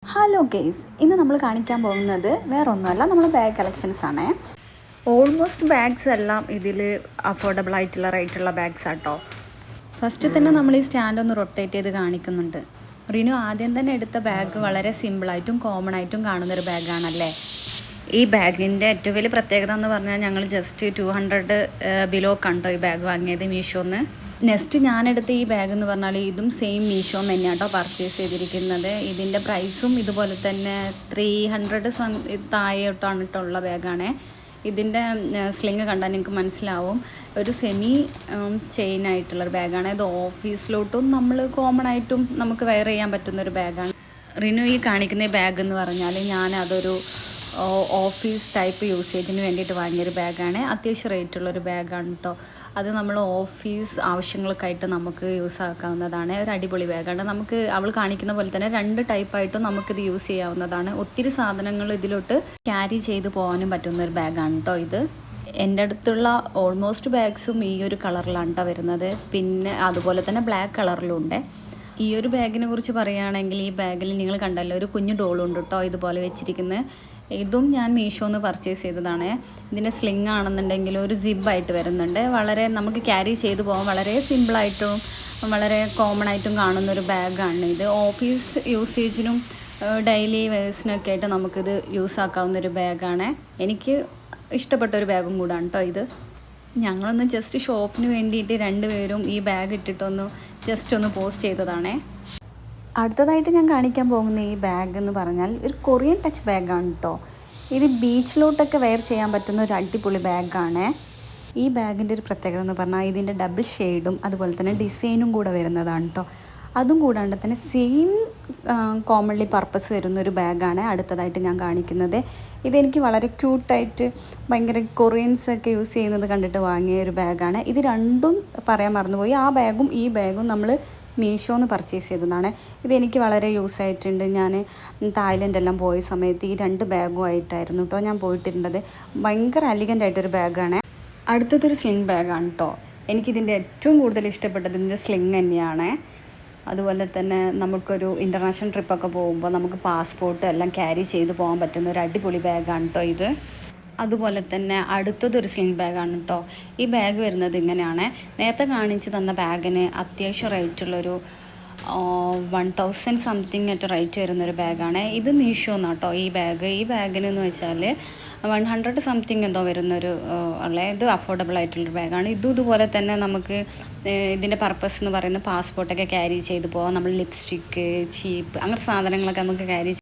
Hello guys, ഇന്ന് നമ്മൾ കാണിക്കാൻ പോകുന്നത് വേറൊന്നുമല്ല, നമ്മൾ ബാഗ് കളക്ഷൻസ് ആണ്. ഓൾമോസ്റ്റ് ബാഗ്സ് എല്ലാം ഇതിൽ അഫോർഡബിൾ ആയിട്ടുള്ള റേറ്റുള്ള ബാഗ്സ് ആട്ടോ. ഫസ്റ്റ് തന്നെ നമ്മൾ ഈ സ്റ്റാൻഡ് ഒന്ന് റൊട്ടേറ്റ് ചെയ്ത് കാണിക്കുന്നുണ്ട്. റിനു ആദ്യം തന്നെ എടുത്ത ബാഗ് വളരെ സിമ്പിളായിട്ടും കോമൺ ആയിട്ടും കാണുന്നൊരു ബാഗാണല്ലേ. ഈ ബാഗിൻ്റെ ഏറ്റവും വലിയ പ്രത്യേകത എന്ന് പറഞ്ഞാൽ ഞങ്ങൾ ജസ്റ്റ് 200 ബിലോ കണ്ടോ ഈ ബാഗ് വാങ്ങിയത് മീഷോന്ന്. നെക്സ്റ്റ് ഞാനെടുത്ത ഈ ബാഗ് എന്ന് പറഞ്ഞാൽ ഇതും സെയിം മീഷോ തന്നെയാണ് കേട്ടോ പർച്ചേസ് ചെയ്തിരിക്കുന്നത്. ഇതിൻ്റെ പ്രൈസും ഇതുപോലെ തന്നെ 300 താഴെയോട്ടാണ് ഇട്ടുള്ള ബാഗാണ്. ഇതിൻ്റെ സ്ലിങ് കണ്ടാൽ നിങ്ങൾക്ക് മനസ്സിലാവും, ഒരു സെമി ചെയിൻ ആയിട്ടുള്ളൊരു ബാഗാണ്. ഇത് ഓഫീസിലോട്ടും നമ്മൾ കോമൺ ആയിട്ടും നമുക്ക് വെയർ ചെയ്യാൻ പറ്റുന്നൊരു ബാഗാണ്. റിനു ഈ കാണിക്കുന്ന ഈ ബാഗ് എന്ന് പറഞ്ഞാൽ ഞാനതൊരു ഓഫീസ് ടൈപ്പ് യൂസേജിന് വേണ്ടിയിട്ട് വാങ്ങിയൊരു ബാഗാണ്. അത്യാവശ്യം റേറ്റുള്ളൊരു ബാഗാണ് കേട്ടോ. അത് നമ്മൾ ഓഫീസ് ആവശ്യങ്ങൾക്കായിട്ട് നമുക്ക് യൂസ് ആക്കാവുന്നതാണ്. ഒരു അടിപൊളി ബാഗാണ്. നമുക്ക് അവൾ കാണിക്കുന്ന പോലെ തന്നെ 2 ടൈപ്പായിട്ടും നമുക്കിത് യൂസ് ചെയ്യാവുന്നതാണ്. ഒത്തിരി സാധനങ്ങൾ ഇതിലോട്ട് ക്യാരി ചെയ്ത് പോകാനും പറ്റുന്ന ഒരു ബാഗാണ് കേട്ടോ ഇത്. എൻ്റെ അടുത്തുള്ള ഓൾമോസ്റ്റ് ബാഗ്സും ഈ ഒരു കളറിലാണ് കേട്ടോ വരുന്നത്. പിന്നെ അതുപോലെ തന്നെ ബ്ലാക്ക് കളറിലും ഉണ്ട്. ഈ ഒരു ബാഗിനെ കുറിച്ച് പറയുകയാണെങ്കിൽ ഈ ബാഗിൽ നിങ്ങൾ കണ്ടല്ലോ ഒരു കുഞ്ഞു ഡോളുണ്ട് കേട്ടോ ഇതുപോലെ വെച്ചിരിക്കുന്നത്. ഇതും ഞാൻ മീഷോന്ന് പർച്ചേസ് ചെയ്തതാണ്. ഇതിൻ്റെ സ്ലിങ് ആണെന്നുണ്ടെങ്കിൽ ഒരു സിബായിട്ട് വരുന്നുണ്ട്. വളരെ നമുക്ക് ക്യാരി ചെയ്ത് പോകാൻ വളരെ സിമ്പിളായിട്ടും വളരെ കോമൺ ആയിട്ടും കാണുന്നൊരു ബാഗാണ് ഇത്. ഓഫീസ് യൂസേജിനും ഡെയിലി വേഴ്സിനൊക്കെ ആയിട്ട് നമുക്കിത് യൂസ് ആക്കാവുന്നൊരു ബാഗാണ്. എനിക്ക് ഇഷ്ടപ്പെട്ടൊരു ബാഗും കൂടാണ് കേട്ടോ ഇത്. ഞങ്ങളൊന്ന് ജസ്റ്റ് ഷോപ്പിന് വേണ്ടിയിട്ട് 2 പേരും ഈ ബാഗ് ഇട്ടിട്ടൊന്ന് ജസ്റ്റ് ഒന്ന് പോസ്റ്റ് ചെയ്തതാണേ. അടുത്തതായിട്ട് ഞാൻ കാണിക്കാൻ പോകുന്ന ഈ ബാഗ് എന്ന് പറഞ്ഞാൽ ഒരു കൊറിയൻ ടച്ച് ബാഗാണ് കേട്ടോ. ഇത് ബീച്ചിലോട്ടൊക്കെ വെയർ ചെയ്യാൻ പറ്റുന്ന ഒരു അടിപൊളി ബാഗാണ്. ഈ ബാഗിൻ്റെ ഒരു പ്രത്യേകത എന്ന് പറഞ്ഞാൽ ഇതിൻ്റെ ഡബിൾ ഷെയ്ഡും അതുപോലെ തന്നെ ഡിസൈനും കൂടെ വരുന്നതാണ് കേട്ടോ. അതും കൂടാണ്ട് തന്നെ സെയിം കോമൺലി പർപ്പസ് വരുന്നൊരു ബാഗാണ് അടുത്തതായിട്ട് ഞാൻ കാണിക്കുന്നത്. ഇതെനിക്ക് വളരെ ക്യൂട്ടായിട്ട് ഭയങ്കര കൊറിയൻസൊക്കെ യൂസ് ചെയ്യുന്നത് കണ്ടിട്ട് വാങ്ങിയ ഒരു ബാഗാണ്. ഇത് രണ്ടും പറയാൻ മറന്നുപോയി. ആ ബാഗും ഈ ബാഗും നമ്മൾ മീഷോന്ന് പർച്ചേസ് ചെയ്തതാണ്. ഇതെനിക്ക് വളരെ യൂസ് ആയിട്ടുണ്ട്. ഞാൻ തായ്ലൻഡെല്ലാം പോയ സമയത്ത് ഈ 2 ബാഗും ആയിട്ടായിരുന്നു കേട്ടോ ഞാൻ പോയിട്ടുള്ളത്. ഭയങ്കര എലിഗൻ്റ് ആയിട്ടൊരു ബാഗാണ്. അടുത്തതൊരു സ്ലിങ് ബാഗാണ് കേട്ടോ. എനിക്കിതിൻ്റെ ഏറ്റവും കൂടുതൽ ഇഷ്ടപ്പെട്ടത് ഇതിൻ്റെ സ്ലിങ് തന്നെയാണ്. അതുപോലെ തന്നെ നമുക്കൊരു ഇൻ്റർനാഷണൽ ട്രിപ്പൊക്കെ പോകുമ്പോൾ നമുക്ക് പാസ്പോർട്ട് എല്ലാം ക്യാരി ചെയ്ത് പോകാൻ പറ്റുന്ന ഒരു അടിപൊളി ബാഗാണ് കേട്ടോ ഇത്. അതുപോലെ തന്നെ അടുത്തതൊരു സ്ലിങ് ബാഗാണ് കേട്ടോ. ഈ ബാഗ് വരുന്നത് ഇങ്ങനെയാണ്. നേരത്തെ കാണിച്ച് തന്ന ബാഗിന് അത്യാവശ്യം റേറ്റുള്ളൊരു 1000 സംതിങ് ആയിട്ട് റേറ്റ് വരുന്നൊരു ബാഗാണ്. ഇത് മീഷോന്നാണ് കേട്ടോ ഈ ബാഗ്. ഈ ബാഗിനെന്ന് വെച്ചാൽ 100 സംതിങ് എന്തോ വരുന്നൊരു ഇത് അഫോർഡബിൾ ആയിട്ടുള്ളൊരു ബാഗാണ്. ഇതുപോലെ തന്നെ നമുക്ക് ഇതിൻ്റെ പർപ്പസ് എന്ന് പറയുന്നത് പാസ്പോർട്ടൊക്കെ ക്യാരി ചെയ്ത് പോകാം. നമ്മൾ ലിപ്സ്റ്റിക്ക്, ചീപ്പ് അങ്ങനെ സാധനങ്ങളൊക്കെ നമുക്ക് ക്യാരി